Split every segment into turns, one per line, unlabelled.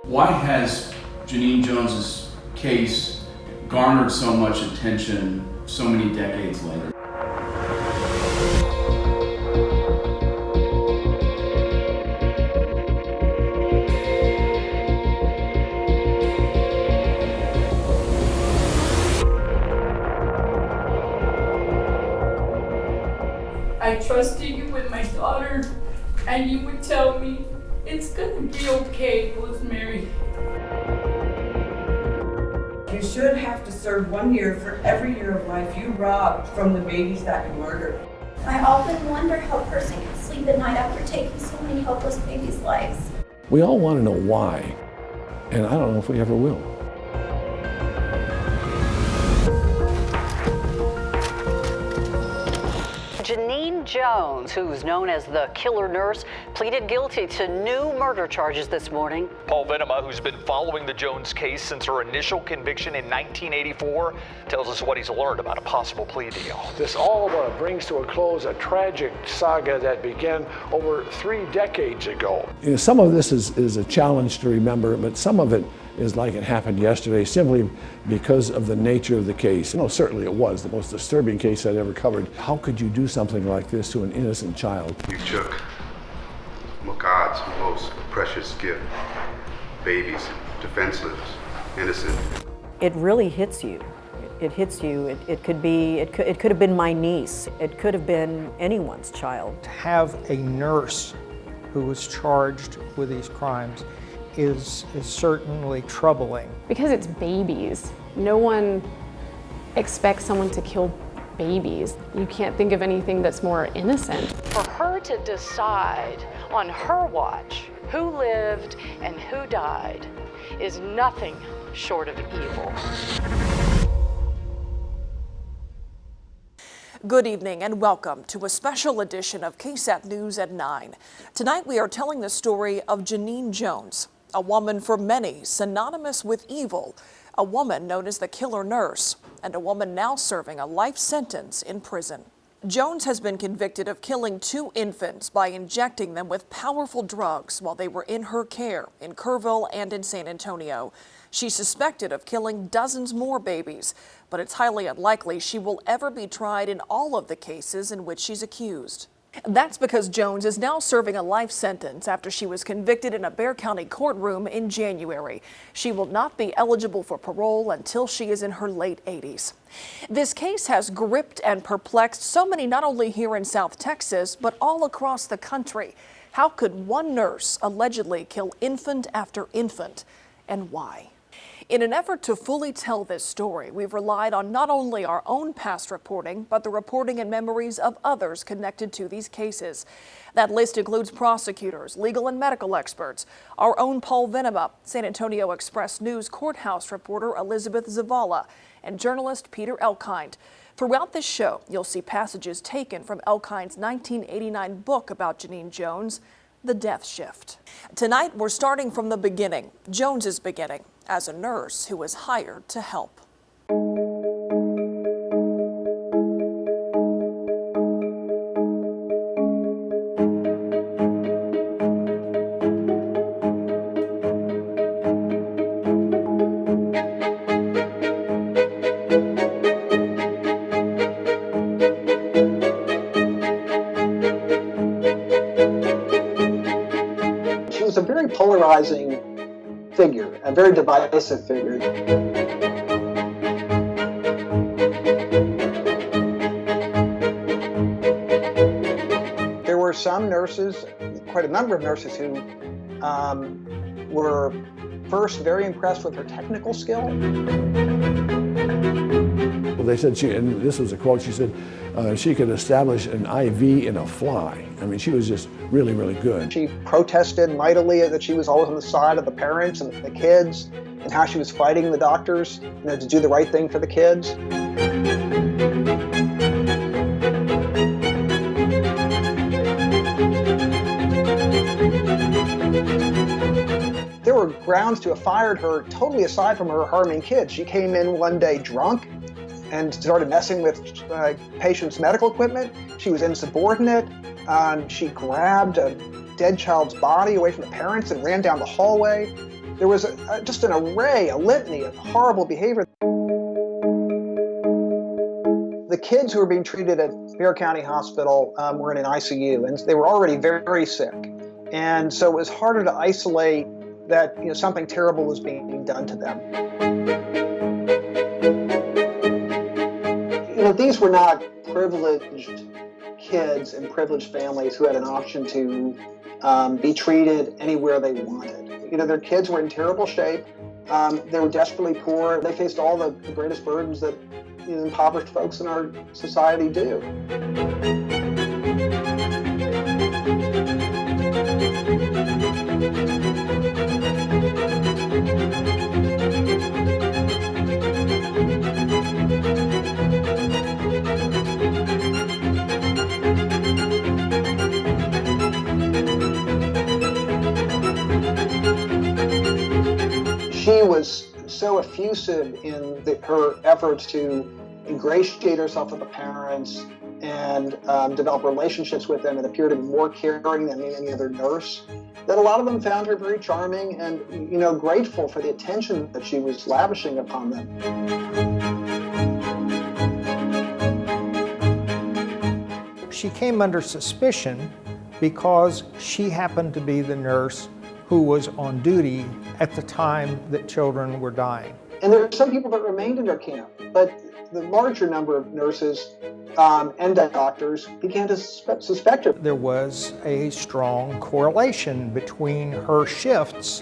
Why has Genene Jones's case garnered so much attention so many decades later?
I trusted you with my daughter, and you would tell me, it's gonna be okay, Rosemary.
You should have to serve 1 year for every year of life you robbed from the babies that you murdered.
I often wonder how a person can sleep at night after taking so many helpless babies' lives.
We all want to know why, and I don't know if we ever will.
Genene Jones, who's known as the killer nurse, pleaded guilty to new murder charges this morning.
Paul Venema, who's been following the Jones case since her initial conviction in 1984, tells us what he's learned about a possible plea deal.
This all brings to a close a tragic saga that began over 3 decades ago.
You know, some of this is a challenge to remember, but some of it is like it happened yesterday, simply because of the nature of the case. You know, certainly it was the most disturbing case I'd ever covered. How could you do something like this to an innocent child?
You took God's most precious gift, babies, defenseless, innocent.
It really hits you. It hits you. It could have been my niece. It could have been anyone's child.
To have a nurse who was charged with these crimes is certainly troubling.
Because it's babies. No one expects someone to kill babies. You can't think of anything that's more innocent.
For her to decide on her watch who lived and who died is nothing short of evil.
Good evening and welcome to a special edition of KSAT News at 9. Tonight we are telling the story of Genene Jones, a woman for many synonymous with evil, a woman known as the killer nurse, and a woman now serving a life sentence in prison. Jones has been convicted of killing 2 infants by injecting them with powerful drugs while they were in her care in Kerrville and in San Antonio. She's suspected of killing dozens more babies, but it's highly unlikely she will ever be tried in all of the cases in which she's accused. That's because Jones is now serving a life sentence after she was convicted in a Bexar County courtroom in January. She will not be eligible for parole until she is in her late 80s. This case has gripped and perplexed so many not only here in South Texas, but all across the country. How could one nurse allegedly kill infant after infant, and why? In an effort to fully tell this story, we've relied on not only our own past reporting, but the reporting and memories of others connected to these cases. That list includes prosecutors, legal and medical experts, our own Paul Venema, San Antonio Express News courthouse reporter Elizabeth Zavala, and journalist Peter Elkind. Throughout this show, you'll see passages taken from Elkind's 1989 book about Genene Jones, The Death Shift. Tonight, we're starting from the beginning, Jones's beginning, as a nurse who was hired to help.
She was a very polarizing figure, a very divisive figure. There were some nurses, quite a number of nurses, who were first very impressed with her technical skill.
Well, they said and this was a quote, she said, she could establish an IV in a fly. I mean, she was just really, really good.
She protested mightily that she was always on the side of the parents and the kids, and how she was fighting the doctors, to do the right thing for the kids. There were grounds to have fired her totally aside from her harming kids. She came in one day drunk and started messing with patients' medical equipment. She was insubordinate. She grabbed a dead child's body away from the parents and ran down the hallway. There was just an array, a litany of horrible behavior. The kids who were being treated at Bexar County Hospital were in an ICU, and they were already very, very sick. And so it was harder to isolate that something terrible was being done to them. These were not privileged kids and privileged families who had an option to be treated anywhere they wanted. Their kids were in terrible shape. They were desperately poor. They faced all the greatest burdens that impoverished folks in our society do. She was so effusive in her efforts to ingratiate herself with the parents and develop relationships with them and appear to be more caring than any other nurse, that a lot of them found her very charming and grateful for the attention that she was lavishing upon them.
She came under suspicion because she happened to be the nurse who was on duty at the time that children were dying.
And there are some people that remained in her camp, but the larger number of nurses and doctors began to suspect her.
There was a strong correlation between her shifts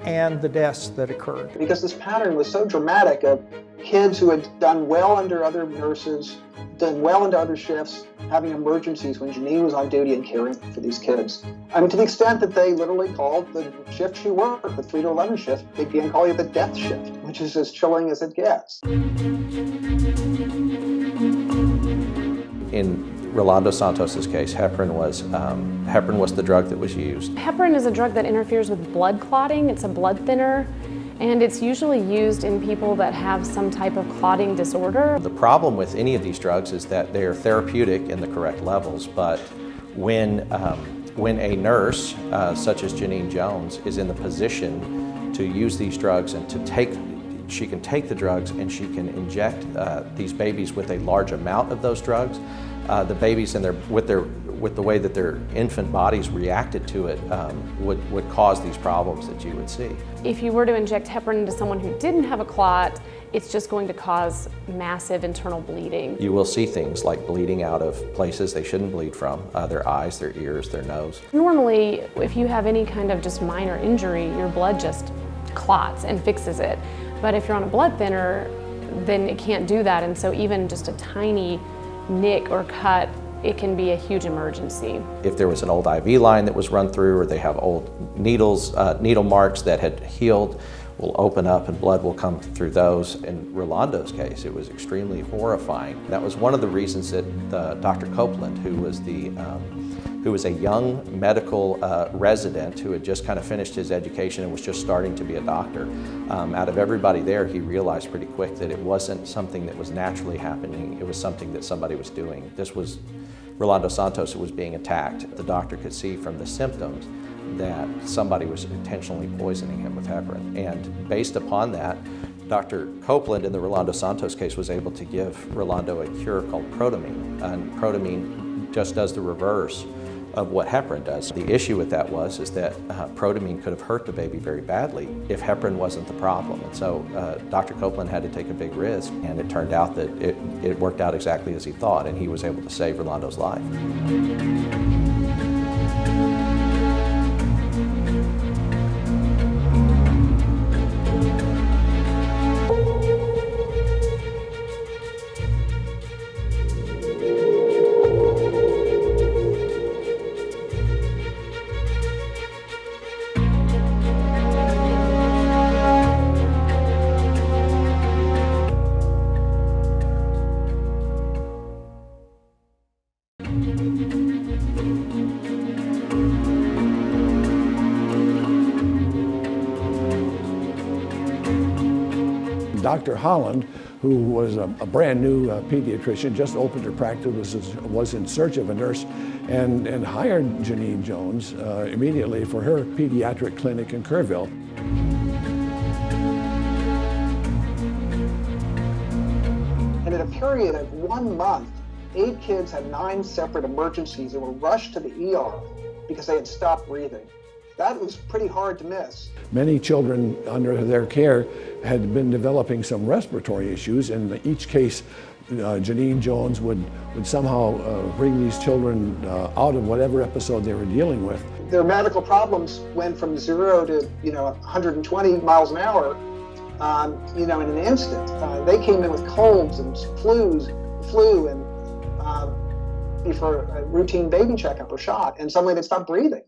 and the deaths that occurred.
Because this pattern was so dramatic of kids who had done well under other nurses, done well into other shifts, having emergencies when Genene was on duty and caring for these kids. I mean, to the extent that they literally called the shift she worked, the 3 to 11 shift, they began calling it the death shift, which is as chilling as it gets.
In Rolando Santos's case, heparin was the drug that was used.
Heparin is a drug that interferes with blood clotting. It's a blood thinner, and it's usually used in people that have some type of clotting disorder.
The problem with any of these drugs is that they are therapeutic in the correct levels, but when a nurse, such as Genene Jones, is in the position to use these drugs and she can take the drugs and she can inject these babies with a large amount of those drugs. The babies with the way that their infant bodies reacted to it would cause these problems that you would see.
If you were to inject heparin into someone who didn't have a clot, it's just going to cause massive internal bleeding.
You will see things like bleeding out of places they shouldn't bleed from, their eyes, their ears, their nose.
Normally, if you have any kind of just minor injury, your blood just clots and fixes it. But if you're on a blood thinner, then it can't do that, and so even just a tiny nick or cut, it can be a huge emergency.
If there was an old IV line that was run through, or they have old needle marks that had healed, will open up and blood will come through those. In Rolando's case, it was extremely horrifying. That was one of the reasons that Dr. Copeland, who was a young medical resident who had just kind of finished his education and was just starting to be a doctor, out of everybody there, he realized pretty quick that it wasn't something that was naturally happening, it was something that somebody was doing. This was Rolando Santos who was being attacked. The doctor could see from the symptoms that somebody was intentionally poisoning him with heparin. And based upon that, Dr. Copeland in the Rolando Santos case was able to give Rolando a cure called protamine. And protamine just does the reverse of what heparin does. The issue with that is that protamine could have hurt the baby very badly if heparin wasn't the problem. And so Dr. Copeland had to take a big risk, and it turned out that it worked out exactly as he thought, and he was able to save Rolando's life.
Dr. Holland, who was a brand new pediatrician, just opened her practice, was in search of a nurse, and hired Genene Jones immediately for her pediatric clinic in Kerrville.
And in a period of 1 month, 8 kids had 9 separate emergencies and were rushed to the ER because they had stopped breathing. That was pretty hard to miss.
Many children under their care had been developing some respiratory issues, and in each case, Genene Jones would somehow bring these children out of whatever episode they were dealing with.
Their medical problems went from 0 to 120 miles an hour, in an instant. They came in with colds and flu, and for a routine baby checkup or shot, and suddenly they stopped breathing.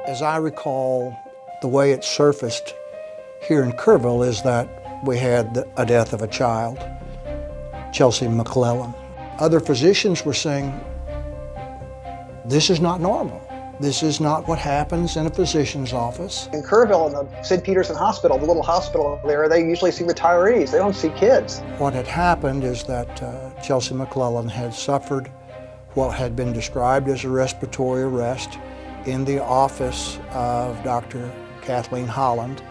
As I recall, the way it surfaced here in Kerrville is that we had a death of a child, Chelsea McClellan. Other physicians were saying, this is not normal. This is not what happens in a physician's office.
In Kerrville, in the Sid Peterson Hospital, the little hospital there, they usually see retirees. They don't see kids.
What had happened is that Chelsea McClellan had suffered what had been described as a respiratory arrest in the office of Dr. Kathleen Holland.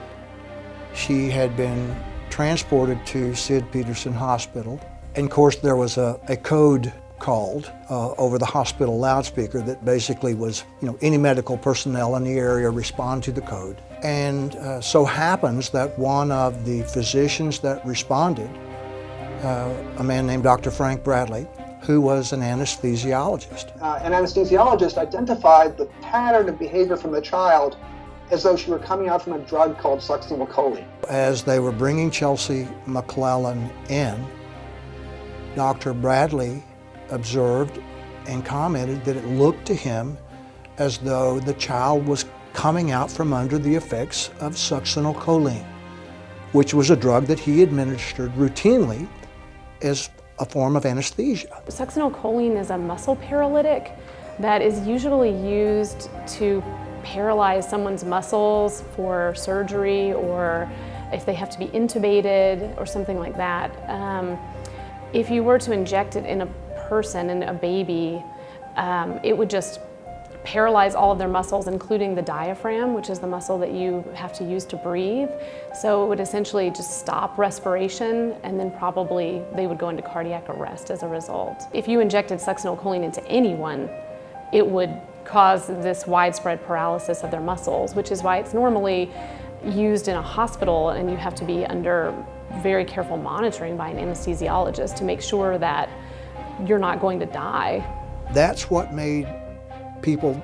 She had been transported to Sid Peterson Hospital. And of course, there was a code called over the hospital loudspeaker that basically was, any medical personnel in the area respond to the code. And so happens that one of the physicians that responded, a man named Dr. Frank Bradley, who was an anesthesiologist.
An anesthesiologist identified the pattern of behavior from the child as though she were coming out from a drug called succinylcholine.
As they were bringing Chelsea McClellan in, Dr. Bradley observed and commented that it looked to him as though the child was coming out from under the effects of succinylcholine, which was a drug that he administered routinely as a form of anesthesia.
Succinylcholine is a muscle paralytic that is usually used to paralyze someone's muscles for surgery or if they have to be intubated or something like that. If you were to inject it in a person, in a baby, it would just paralyze all of their muscles, including the diaphragm, which is the muscle that you have to use to breathe. So it would essentially just stop respiration, and then probably they would go into cardiac arrest as a result. If you injected succinylcholine into anyone, it would cause this widespread paralysis of their muscles, which is why it's normally used in a hospital, and you have to be under very careful monitoring by an anesthesiologist to make sure that you're not going to die.
That's what made people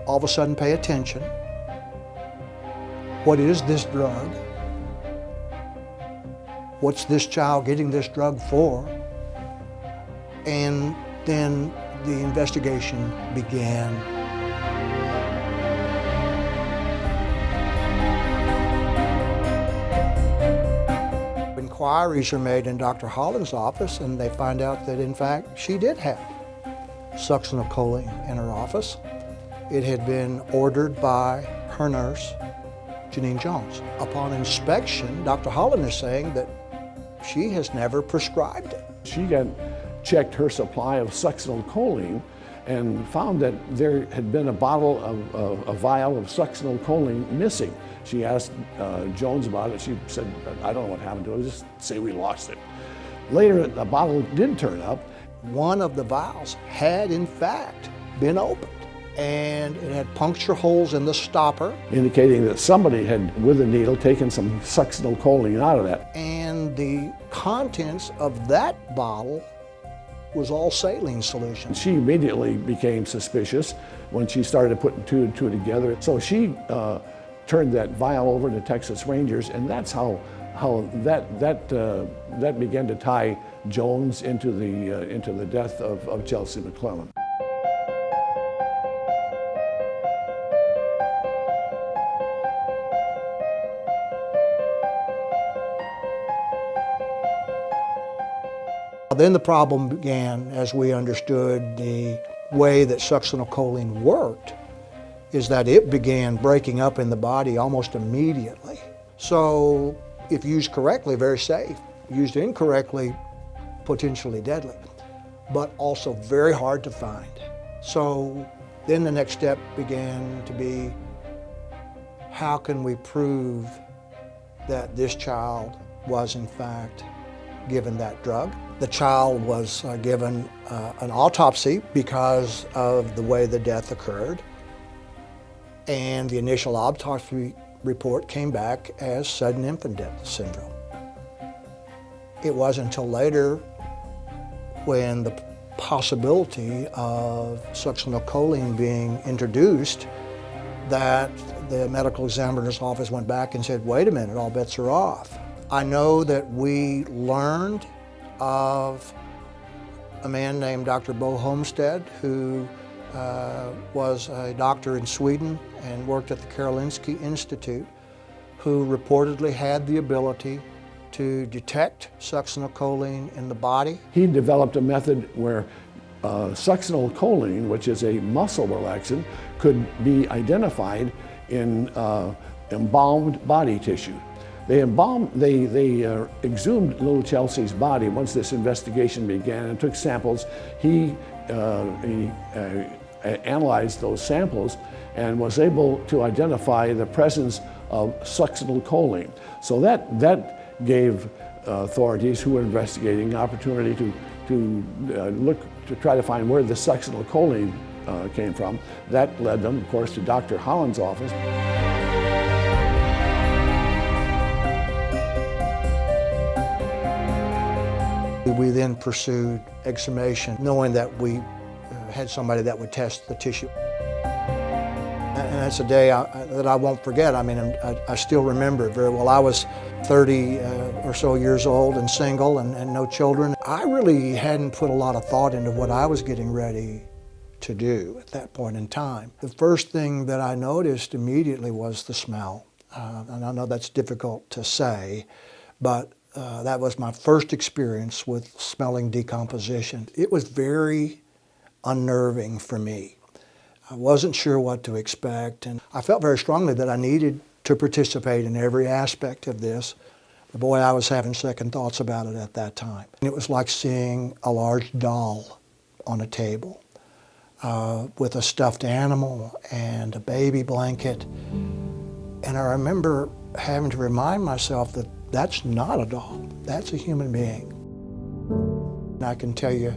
all of a sudden pay attention. What is this drug? What's this child getting this drug for? And then the investigation began. Inquiries are made in Dr. Holland's office, and they find out that in fact she did have succinylcholine in her office. It had been ordered by her nurse, Genene Jones. Upon inspection, Dr. Holland is saying that she has never prescribed it.
She checked her supply of succinylcholine and found that there had been a vial of succinylcholine missing. She asked Jones about it. She said, I don't know what happened to it, just say we lost it. Later, a bottle did turn up.
One of the vials had in fact been opened, and it had puncture holes in the stopper,
indicating that somebody had, with a needle, taken some succinylcholine out of that.
And the contents of that bottle was all saline solution.
She immediately became suspicious when she started putting 2 and 2 together. So she turned that vial over to Texas Rangers, and that's how that began to tie Jones into the death of Chelsea McClellan.
Then the problem began as we understood the way that succinylcholine worked, is that it began breaking up in the body almost immediately. So if used correctly, very safe. Used incorrectly, potentially deadly, but also very hard to find. So then the next step began to be, how can we prove that this child was in fact given that drug? The child was given an autopsy because of the way the death occurred, and the initial autopsy report came back as sudden infant death syndrome. It wasn't until later, when the possibility of succinylcholine being introduced, that the medical examiner's office went back and said, wait a minute, all bets are off. I know that we learned of a man named Dr. Bo Homestead, who was a doctor in Sweden and worked at the Karolinska Institute, who reportedly had the ability to detect succinylcholine in the body.
He developed a method where succinylcholine, which is a muscle relaxant, could be identified in embalmed body tissue. They exhumed little Chelsea's body once this investigation began and took samples. He analyzed those samples and was able to identify the presence of succinylcholine. So that gave authorities who were investigating the opportunity to look to try to find where the succinylcholine came from. That led them, of course, to Dr. Holland's office.
We then pursued exhumation, knowing that we had somebody that would test the tissue. And that's a day that I won't forget. I mean, I still remember it very well. I was 30 or so years old and single and no children. I really hadn't put a lot of thought into what I was getting ready to do at that point in time. The first thing that I noticed immediately was the smell. And I know that's difficult to say, but that was my first experience with smelling decomposition. It was very unnerving for me. I wasn't sure what to expect, and I felt very strongly that I needed to participate in every aspect of this. But boy, I was having second thoughts about it at that time. And it was like seeing a large doll on a table with a stuffed animal and a baby blanket. And I remember having to remind myself that that's not a doll, that's a human being. And I can tell you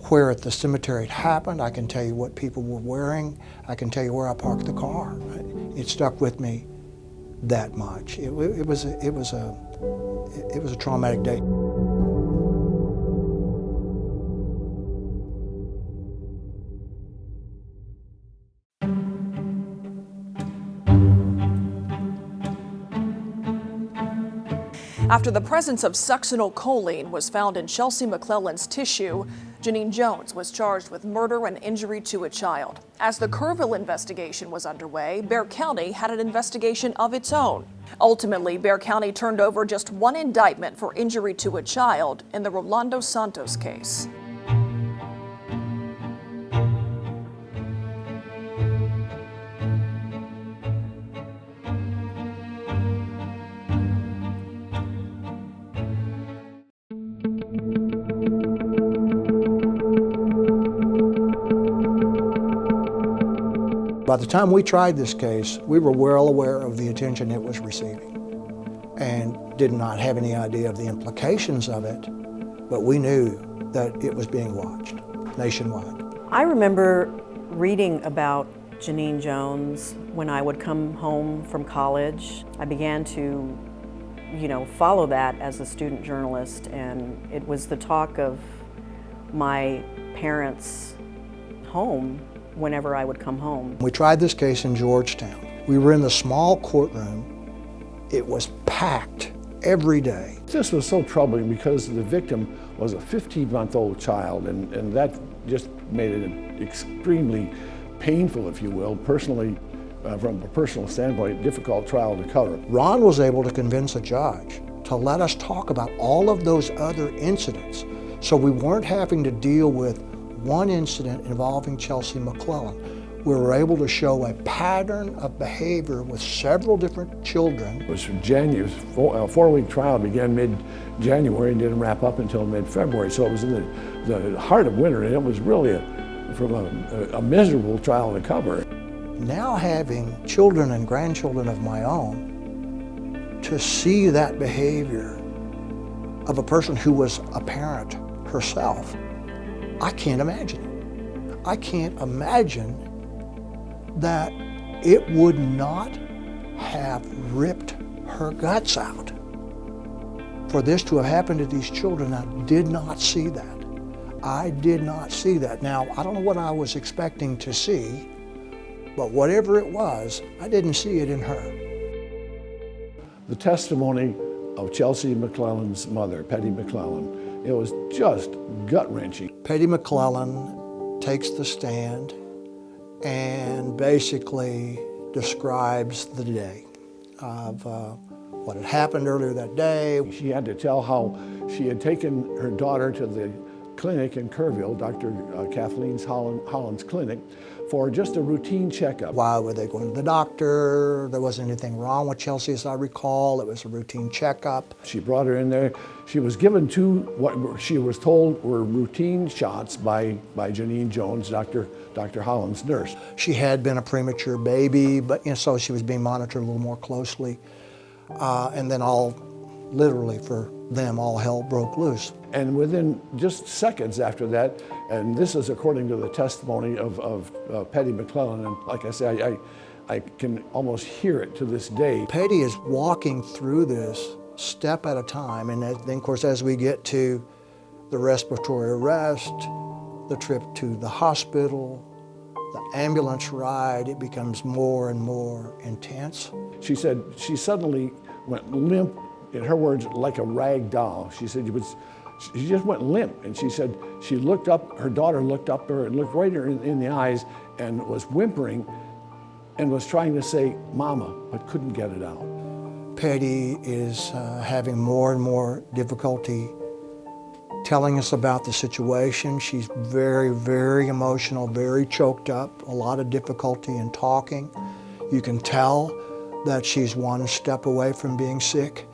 where at the cemetery it happened, I can tell you what people were wearing, I can tell you where I parked the car. It stuck with me that much. It was a traumatic day.
After the presence of succinylcholine was found in Chelsea McClellan's tissue, Genene Jones was charged with murder and injury to a child. As the Kerrville investigation was underway, Bexar County had an investigation of its own. Ultimately, Bexar County turned over just one indictment for injury to a child in the Rolando Santos case.
By the time we tried this case, we were well aware of the attention it was receiving and did not have any idea of the implications of it, but we knew that it was being watched nationwide.
I remember reading about Genene Jones when I would come home from college. I began to, follow that as a student journalist, and it was the talk of my parents' home whenever I would come home.
We tried this case in Georgetown. We were in the small courtroom. It was packed every day.
This was so troubling because the victim was a 15-month-old child, and that just made it extremely painful, if you will, personally, from a personal standpoint, difficult trial to cover.
Ron was able to convince a judge to let us talk about all of those other incidents, so we weren't having to deal with one incident involving Chelsea McClellan. We were able to show a pattern of behavior with several different children.
It was January, a 4-week trial began mid-January and didn't wrap up until mid-February, so it was in the heart of winter, and it was really from a miserable trial to cover.
Now having children and grandchildren of my own, to see that behavior of a person who was a parent herself, I can't imagine. I can't imagine that it would not have ripped her guts out. For this to have happened to these children, I did not see that. I did not see that. Now, I don't know what I was expecting to see, but whatever it was, I didn't see it in her.
The testimony of Chelsea McClellan's mother, Petty McClellan, it was just gut-wrenching.
Petty McClellan takes the stand and basically describes the day of what had happened earlier that day.
She had to tell how she had taken her daughter to the clinic in Kerrville, Dr. Kathleen Holland's clinic, for just a routine checkup.
Why were they going to the doctor? There wasn't anything wrong with Chelsea, as I recall. It was a routine checkup.
She brought her in there. She was given two, what she was told were routine shots by Genene Jones, Dr. Holland's nurse.
She had been a premature baby, but so she was being monitored a little more closely. And then literally for them, all hell broke loose.
And within just seconds after that, and this is according to the testimony of Petty McClellan, and like I say, I can almost hear it to this day.
Petty is walking through this step at a time, and then of course as we get to the respiratory arrest, the trip to the hospital, the ambulance ride, it becomes more and more intense.
She said she suddenly went limp, in her words, like a rag doll. She said she just went limp, and she said she looked up, her daughter looked up at her and looked right in the eyes and was whimpering and was trying to say, "Mama," but couldn't get it out.
Petty is having more and more difficulty telling us about the situation. She's very, very emotional, very choked up, a lot of difficulty in talking. You can tell that she's one step away from being sick.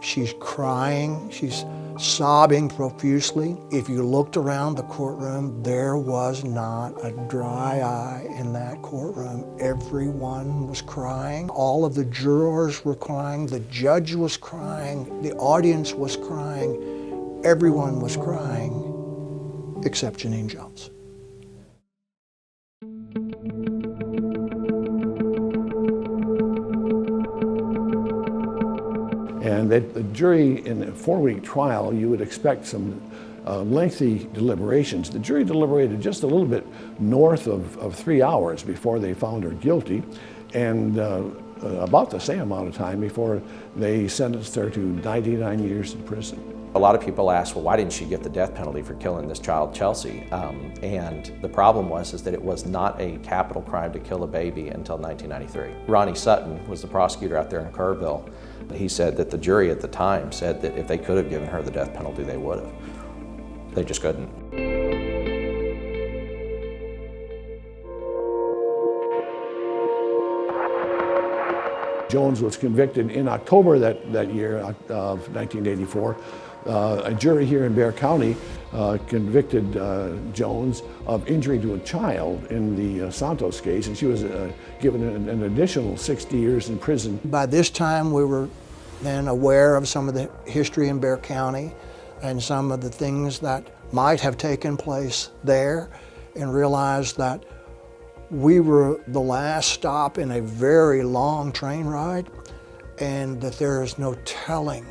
She's crying, she's sobbing profusely. If you looked around the courtroom, there was not a dry eye in that courtroom. Everyone was crying. All of the jurors were crying, the judge was crying, the audience was crying, everyone was crying except Genene Jones.
And the jury, in a 4-week trial, you would expect some lengthy deliberations. The jury deliberated just a little bit north of 3 hours before they found her guilty, and about the same amount of time before they sentenced her to 99 years in prison.
A lot of people ask, well, why didn't she get the death penalty for killing this child, Chelsea? And the problem was that it was not a capital crime to kill a baby until 1993. Ronnie Sutton was the prosecutor out there in Kerrville. He said that the jury at the time said that if they could have given her the death penalty, they would have. They just couldn't.
Jones was convicted in October that year of 1984. A jury here in Bexar County convicted Jones of injury to a child in the Santos case, and she was given an additional 60 years in prison.
By this time, we were then aware of some of the history in Bexar County and some of the things that might have taken place there, and realized that we were the last stop in a very long train ride, and that there is no telling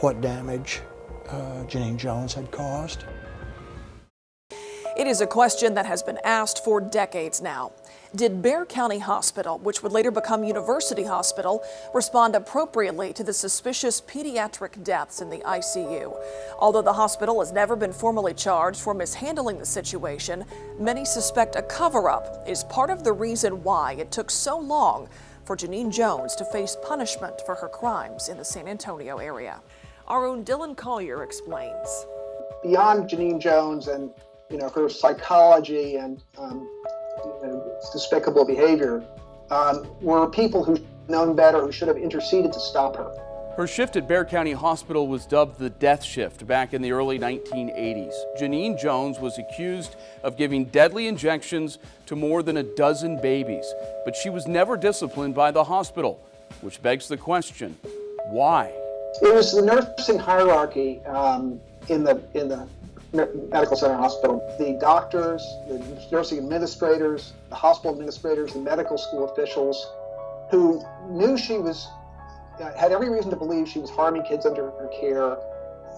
what damage Genene Jones had caused.
It is a question that has been asked for decades now. Did Bexar County Hospital, which would later become University Hospital, respond appropriately to the suspicious pediatric deaths in the ICU? Although the hospital has never been formally charged for mishandling the situation, many suspect a cover-up is part of the reason why it took so long for Genene Jones to face punishment for her crimes in the San Antonio area. Our own Dylan Collier explains.
Beyond Genene Jones and her psychology and despicable behavior, were people who known better, who should have interceded to stop her.
Her shift at Bexar County Hospital was dubbed the death shift back in the early 1980s. Genene Jones was accused of giving deadly injections to more than a dozen babies, but she was never disciplined by the hospital, which begs the question, why?
It was the nursing hierarchy in the medical center hospital. The doctors, the nursing administrators, the hospital administrators, the medical school officials who knew she was had every reason to believe she was harming kids under her care,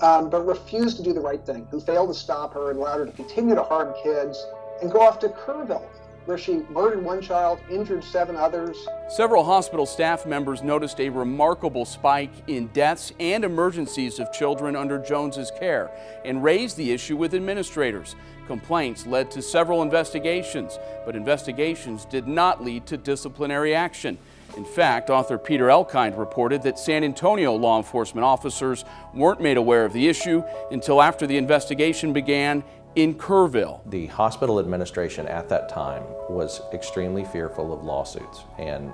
but refused to do the right thing, who failed to stop her and allowed her to continue to harm kids and go off to Kerrville, where she murdered one child, injured 7 others.
Several hospital staff members noticed a remarkable spike in deaths and emergencies of children under Jones's care and raised the issue with administrators. Complaints led to several investigations, but investigations did not lead to disciplinary action. In fact, author Peter Elkind reported that San Antonio law enforcement officers weren't made aware of the issue until after the investigation began in Kerrville.
The hospital administration at that time was extremely fearful of lawsuits, and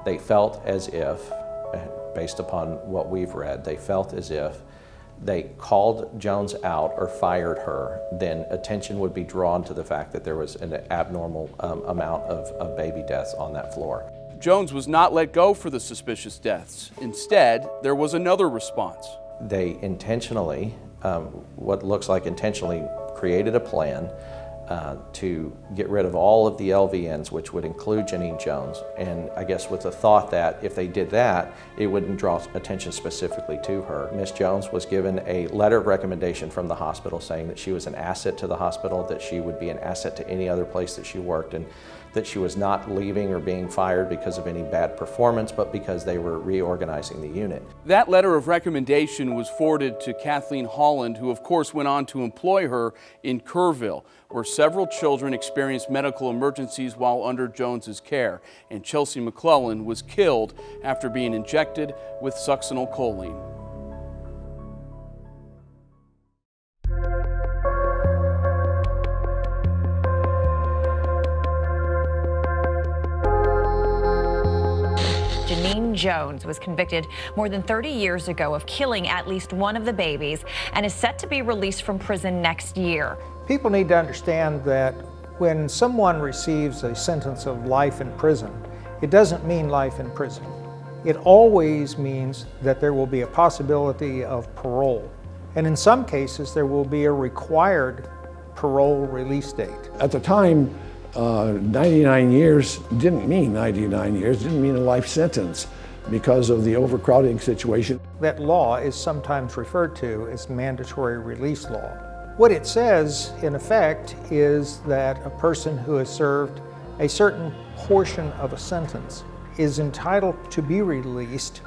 they felt as if, based upon what we've read, they felt as if they called Jones out or fired her, then attention would be drawn to the fact that there was an abnormal amount of baby deaths on that floor.
Jones was not let go for the suspicious deaths. Instead, there was another response.
They intentionally, what looks like intentionally, created a plan to get rid of all of the LVNs, which would include Genene Jones, and I guess with the thought that if they did that, it wouldn't draw attention specifically to her. Miss Jones was given a letter of recommendation from the hospital saying that she was an asset to the hospital, that she would be an asset to any other place that she worked, and that she was not leaving or being fired because of any bad performance, but because they were reorganizing the unit.
That letter of recommendation was forwarded to Kathleen Holland, who of course went on to employ her in Kerrville, where several children experienced medical emergencies while under Jones's care, and Chelsea McClellan was killed after being injected with succinylcholine.
Genene Jones was convicted more than 30 years ago of killing at least one of the babies and is set to be released from prison next year.
People need to understand that when someone receives a sentence of life in prison, it doesn't mean life in prison. It always means that there will be a possibility of parole. And in some cases, there will be a required parole release date.
At the time, 99 years didn't mean 99 years, didn't mean a life sentence because of the overcrowding situation.
That law is sometimes referred to as mandatory release law. What it says, in effect, is that a person who has served a certain portion of a sentence is entitled to be released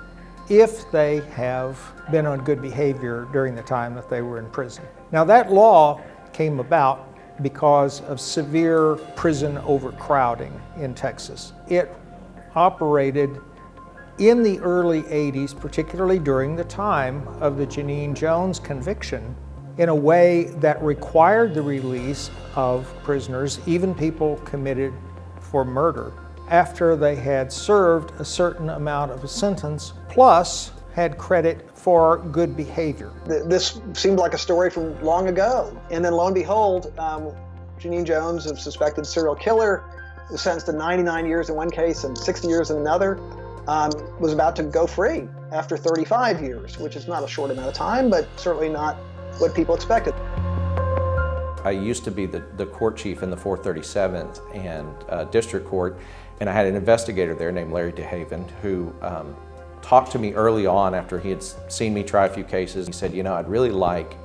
if they have been on good behavior during the time that they were in prison. Now, that law came about because of severe prison overcrowding in Texas. It operated in the early 80s, particularly during the time of the Genene Jones conviction, in a way that required the release of prisoners, even people committed for murder, after they had served a certain amount of a sentence, plus had credit for good behavior.
This seemed like a story from long ago, and then lo and behold, Genene Jones, a suspected serial killer, was sentenced to 99 years in one case and 60 years in another, was about to go free after 35 years, which is not a short amount of time, but certainly not what people expected.
I used to be the court chief in the 437th and District Court, and I had an investigator there named Larry DeHaven who talked to me early on after he had seen me try a few cases. He said, you know, I'd really like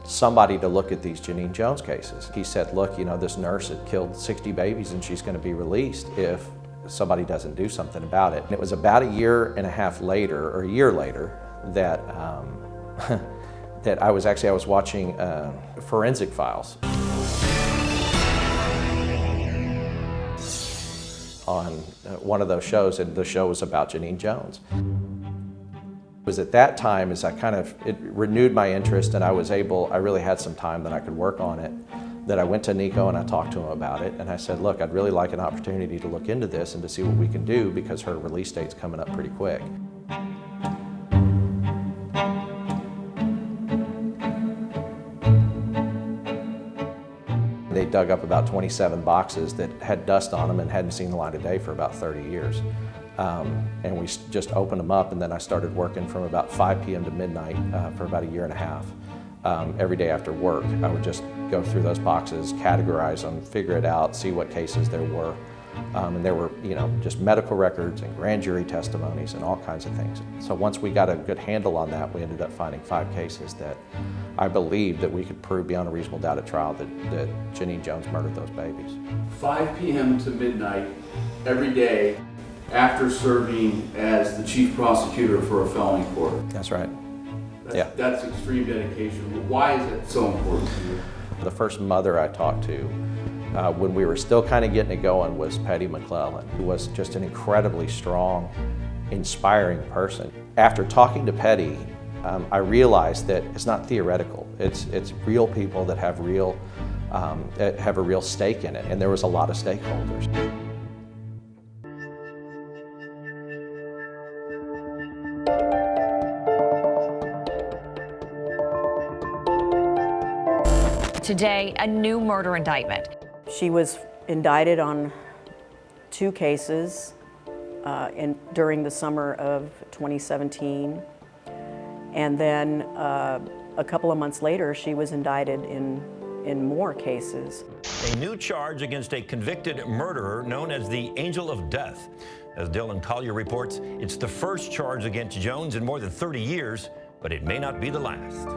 somebody to look at these Genene Jones cases. He said, look, you know, this nurse had killed 60 babies and she's going to be released if somebody doesn't do something about it. And it was about a year and a half later, or a year later, that that I was watching Forensic Files on one of those shows, and the show was about Genene Jones. It was at that time as it renewed my interest, and I really had some time that I could work on it, that I went to Nico and I talked to him about it, and I said, look, I'd really like an opportunity to look into this and to see what we can do because her release date's coming up pretty quick. they dug up about 27 boxes that had dust on them and hadn't seen the light of day for about 30 years. And we just opened them up, and then I started working from about 5 p.m. to midnight for about a year and a half. Every day after work, I would just go through those boxes, categorize them, figure it out, see what cases there were. And there were, just medical records and grand jury testimonies and all kinds of things. So once we got a good handle on that, we ended up finding 5 cases that I believed that we could prove beyond a reasonable doubt at trial that Genene Jones murdered those babies.
5 p.m. to midnight every day after serving as the chief prosecutor for a felony court.
That's right.
That's extreme dedication. Why is it so important to you?
The first mother I talked to when we were still kind of getting it going was Patty McClellan, who was just an incredibly strong, inspiring person. After talking to Patty, I realized that it's not theoretical. It's real people that have a real stake in it, and there was a lot of stakeholders.
Today, a new murder indictment.
She was indicted on 2 cases during the summer of 2017. And then a couple of months later, she was indicted in more cases.
A new charge against a convicted murderer known as the Angel of Death. As Dylan Collier reports, it's the first charge against Jones in more than 30 years, but it may not be the last.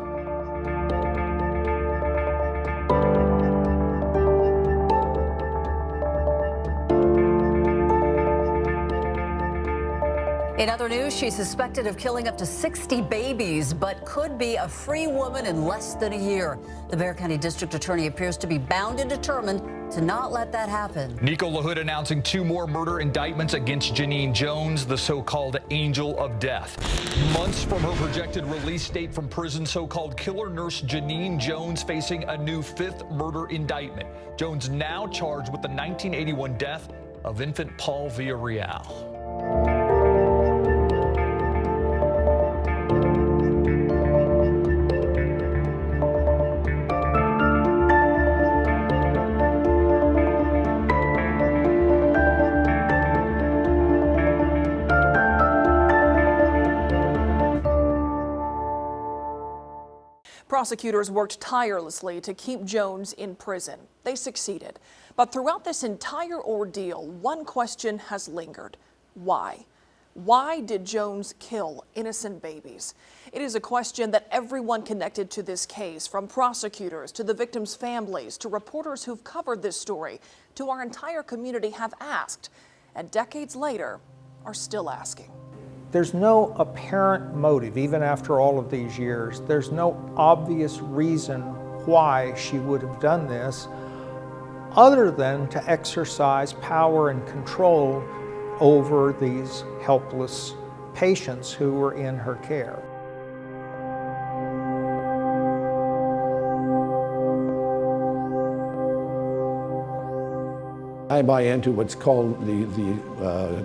In other news, she's suspected of killing up to 60 babies, but could be a free woman in less than a year. The Bexar County District Attorney appears to be bound and determined to not let that happen.
Nico LaHood announcing 2 more murder indictments against Genene Jones, the so-called Angel of Death. Months from her projected release date from prison, so-called killer nurse Genene Jones facing a new 5th murder indictment. Jones now charged with the 1981 death of infant Paul Villarreal.
Prosecutors worked tirelessly to keep Jones in prison. They succeeded. But throughout this entire ordeal, one question has lingered. Why? Why did Jones kill innocent babies? It is a question that everyone connected to this case, from prosecutors to the victims' families to reporters who've covered this story to our entire community, have asked, and decades later are still asking.
There's no apparent motive, even after all of these years. There's no obvious reason why she would have done this, other than to exercise power and control over these helpless patients who were in her care.
I buy into what's called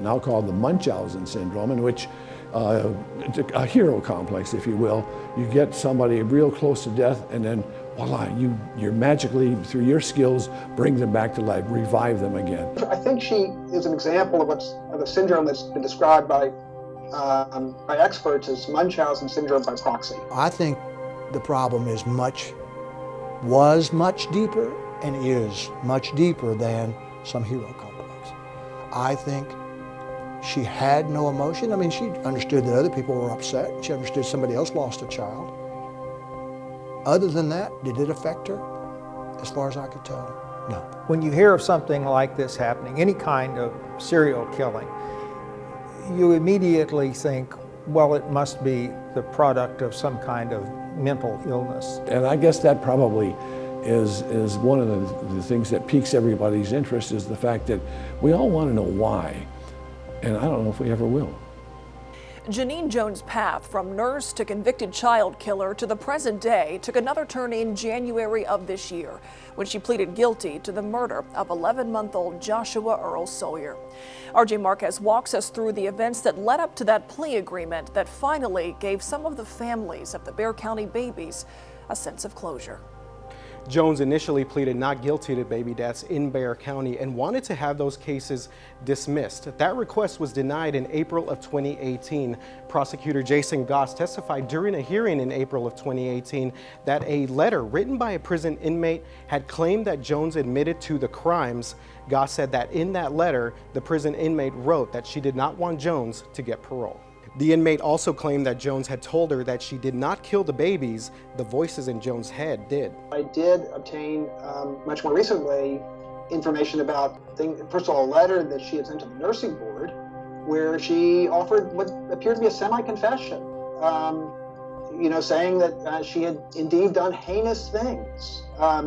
now called the Munchausen syndrome, in which it's a hero complex, if you will. You get somebody real close to death, and then voila, you're magically, through your skills, bring them back to life, revive them again.
I think she is an example of a syndrome that's been described by experts as Munchausen syndrome by proxy.
I think the problem was much deeper and is much deeper than some hero complex. I think she had no emotion. I mean, she understood that other people were upset. She understood somebody else lost a child. Other than that, did it affect her? As far as I could tell, no.
When you hear of something like this happening, any kind of serial killing, you immediately think, well, it must be the product of some kind of mental illness.
And I guess that probably is one of the things that piques everybody's interest, is the fact that we all want to know why, and I don't know if we ever will.
Genene Jones' path from nurse to convicted child killer to the present day took another turn in January of this year, when she pleaded guilty to the murder of 11-month-old Joshua Earl Sawyer. RJ Marquez walks us through the events that led up to that plea agreement that finally gave some of the families of the Bexar County babies a sense of closure.
Jones initially pleaded not guilty to baby deaths in Bexar County and wanted to have those cases dismissed. That request was denied in April of 2018. Prosecutor Jason Goss testified during a hearing in April of 2018 that a letter written by a prison inmate had claimed that Jones admitted to the crimes. Goss said that in that letter, the prison inmate wrote that she did not want Jones to get parole. The inmate also claimed that Jones had told her that she did not kill the babies. The voices in Jones' head did.
I did obtain, much more recently, information about, first of all, a letter that she had sent to the nursing board where she offered what appeared to be a semi-confession, saying that she had indeed done heinous things.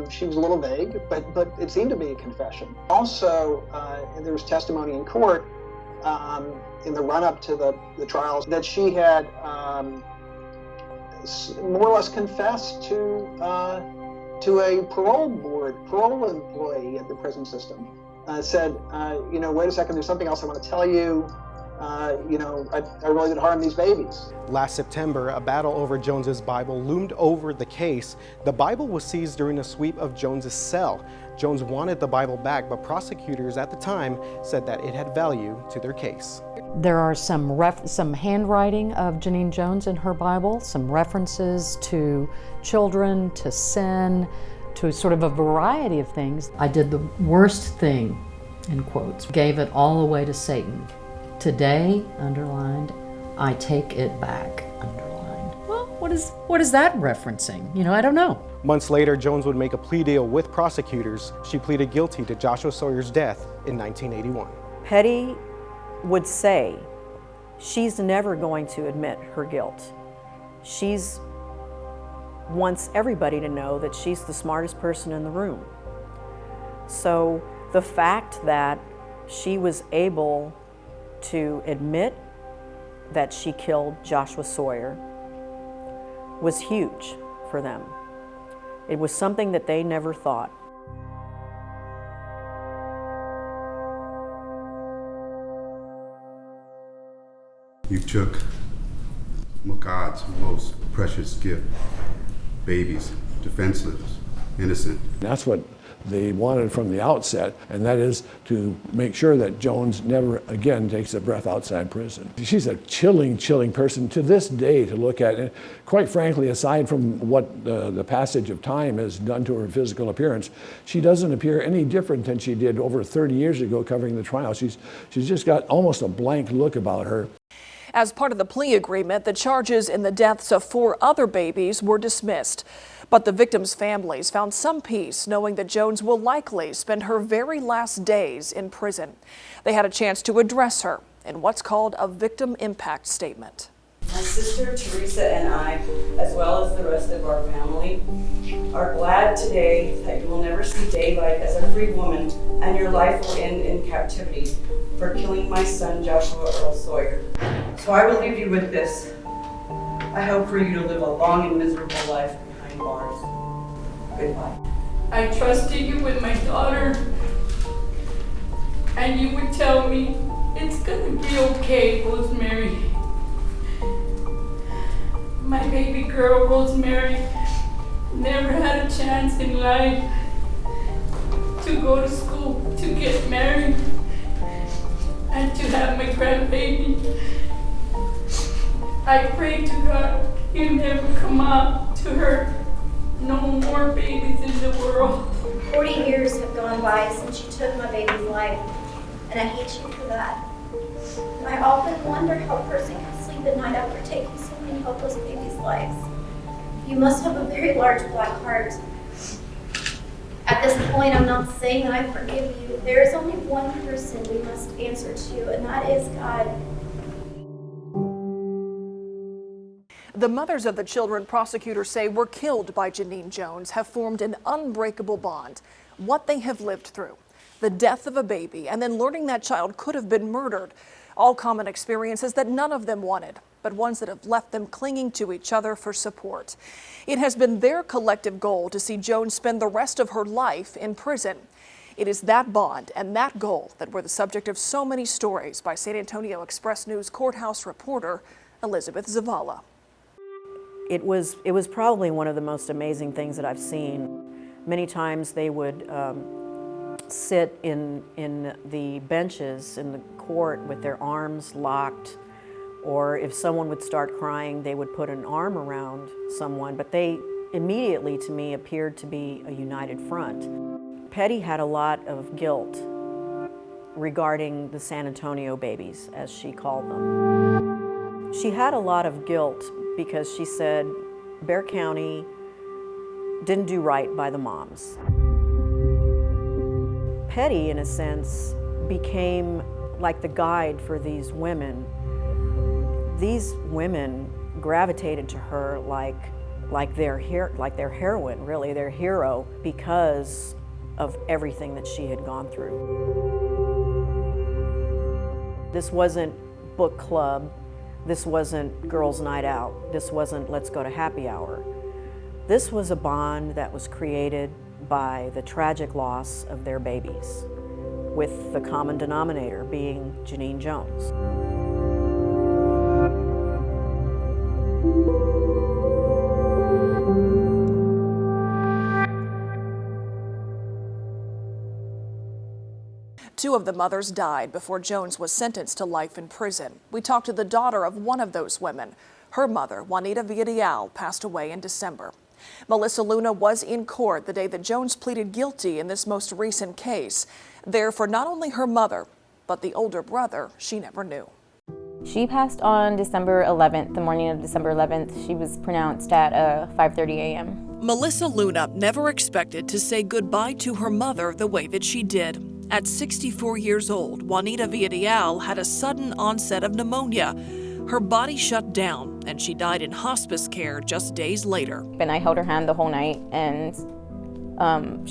She was a little vague, but it seemed to be a confession. Also, there was testimony in court in the run-up to the trials that she had more or less confessed to a parole employee at the prison system. Said, wait a second, there's something else I want to tell you. I really did harm these babies.
Last September, a battle over Jones's Bible loomed over the case. The Bible was seized during a sweep of Jones's cell. Jones wanted the Bible back, but prosecutors at the time said that it had value to their case.
There are some handwriting of Genene Jones in her Bible, some references to children, to sin, to sort of a variety of things. I did the worst thing, in quotes, gave it all away to Satan. Today, underlined, I take it back, underlined. Well, what is that referencing? I don't know.
Months later, Jones would make a plea deal with prosecutors. She pleaded guilty to Joshua Sawyer's death in 1981.
Petty would say she's never going to admit her guilt. She wants everybody to know that she's the smartest person in the room. So the fact that she was able to admit that she killed Joshua Sawyer was huge for them. It was something that they never thought.
You took God's most precious gift, babies, defenseless, innocent.
That's what they wanted from the outset, and that is to make sure that Jones never again takes a breath outside prison. She's a chilling person to this day to look at. And quite frankly, aside from what the passage of time has done to her physical appearance, she doesn't appear any different than she did over 30 years ago covering the trial. She's just got almost a blank look about her.
As part of the plea agreement, the charges in the deaths of 4 other babies were dismissed. But the victims' families found some peace knowing that Jones will likely spend her very last days in prison. They had a chance to address her in what's called a victim impact statement.
My sister Teresa and I, as well as the rest of our family, are glad today that you will never see daylight as a free woman and your life will end in captivity for killing my son Joshua Earl Sawyer. So I will leave you with this. I hope for you to live a long and miserable life behind bars. Goodbye.
I trusted you with my daughter, and you would tell me, it's gonna be okay, Rosemary. My baby girl, Rosemary, never had a chance in life to go to school, to get married, and to have my grandbaby. I pray to God you never come out to her. No more babies in the world.
40 years have gone by since you took my baby's life, and I hate you for that. I often wonder how a person can sleep at night after taking so many helpless babies' lives. You must have a very large black heart. At this point, I'm not saying that I forgive you. There is only one person we must answer to, and that is God.
The mothers of the children prosecutors say were killed by Genene Jones have formed an unbreakable bond. What they have lived through, the death of a baby, and then learning that child could have been murdered. All common experiences that none of them wanted, but ones that have left them clinging to each other for support. It has been their collective goal to see Jones spend the rest of her life in prison. It is that bond and that goal that were the subject of so many stories by San Antonio Express News courthouse reporter Elizabeth Zavala.
It was probably one of the most amazing things that I've seen. Many times they would sit in the benches in the court with their arms locked, or if someone would start crying, they would put an arm around someone, but they immediately, to me, appeared to be a united front. Petty had a lot of guilt regarding the San Antonio babies, as she called them. She had a lot of guilt because she said Bexar County didn't do right by the moms. Petty, in a sense, became like the guide for these women. These women gravitated to her like their heroine, really, their hero, because of everything that she had gone through. This wasn't book club. This wasn't girls' night out. This wasn't let's go to happy hour. This was a bond that was created by the tragic loss of their babies, with the common denominator being Genene Jones.
Two of the mothers died before Jones was sentenced to life in prison. We talked to the daughter of one of those women. Her mother, Juanita Villarreal, passed away in December. Melissa Luna was in court the day that Jones pleaded guilty in this most recent case, there for not only her mother, but the older brother she never knew.
She passed on December 11th, the morning of December 11th. She was pronounced at 5:30 a.m.
Melissa Luna never expected to say goodbye to her mother the way that she did. At 64 years old, Juanita Villarreal had a sudden onset of pneumonia. Her body shut down, and she died in hospice care just days later.
And I held her hand the whole night, and I'm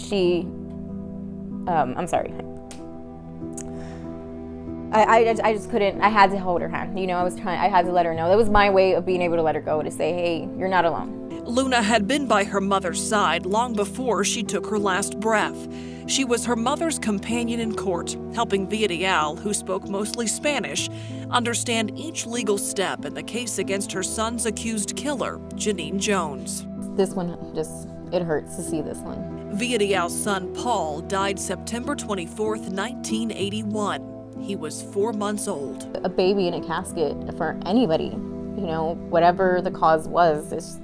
sorry. I just couldn't, I had to hold her hand. You know, I had to let her know. That was my way of being able to let her go, to say, hey, you're not alone.
Luna had been by her mother's side long before she took her last breath. She was her mother's companion in court, helping Villarreal, who spoke mostly Spanish, understand each legal step in the case against her son's accused killer, Genene Jones.
This one it hurts to see this one.
Villarreal's son, Paul, died September 24th, 1981. He was 4 months old.
A baby in a casket for anybody, you know, whatever the cause was, it's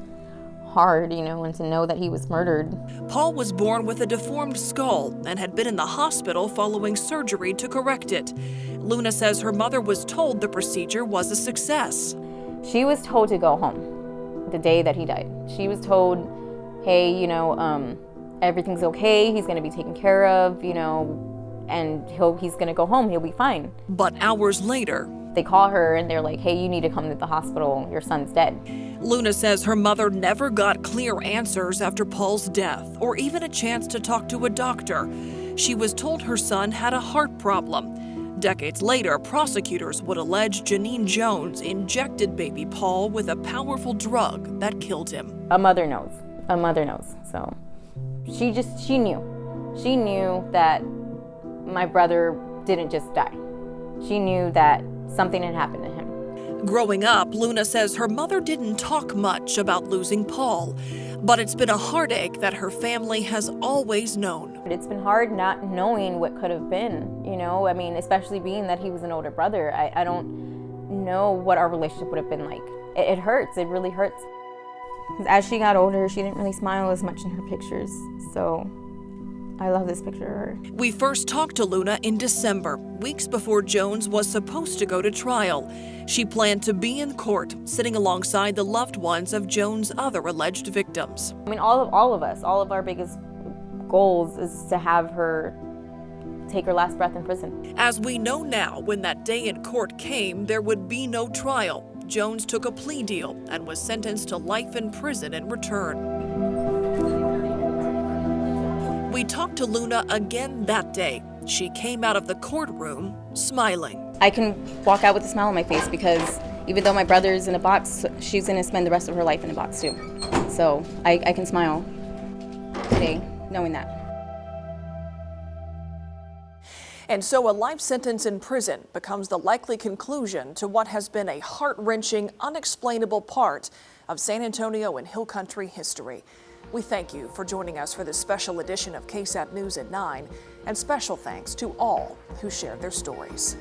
hard, you know, and to know that he was murdered.
Paul was born with a deformed skull and had been in the hospital following surgery to correct it. Luna says her mother was told the procedure was a success.
She was told to go home the day that he died. She was told, hey, you know, everything's okay, he's gonna be taken care of, you know, and he's gonna go home, he'll be fine.
But hours later,
they call her and they're like, hey, you need to come to the hospital, your son's dead.
Luna says her mother never got clear answers after Paul's death, or even a chance to talk to a doctor. She was told her son had a heart problem. Decades later, prosecutors would allege Genene Jones injected baby Paul with a powerful drug that killed him.
A mother knows. A mother knows. So she knew. She knew that my brother didn't just die. She knew that something had happened to him.
Growing up, Luna says her mother didn't talk much about losing Paul, but it's been a heartache that her family has always known.
It's been hard not knowing what could have been, you know, I mean, especially being that he was an older brother. I don't know what our relationship would have been like. It hurts, it really hurts. As she got older, she didn't really smile as much in her pictures, so I love this picture of her.
We first talked to Luna in December, weeks before Jones was supposed to go to trial. She planned to be in court, sitting alongside the loved ones of Jones' other alleged victims.
I mean, all of us, all of our biggest goals is to have her take her last breath in prison.
As we know now, when that day in court came, there would be no trial. Jones took a plea deal and was sentenced to life in prison in return. We talked to Luna again that day. She came out of the courtroom smiling.
I can walk out with a smile on my face because even though my brother's in a box, she's going to spend the rest of her life in a box too. So I can smile today knowing that.
And so a life sentence in prison becomes the likely conclusion to what has been a heart-wrenching, unexplainable part of San Antonio and Hill Country history. We thank you for joining us for this special edition of KSAT News at 9, and special thanks to all who shared their stories.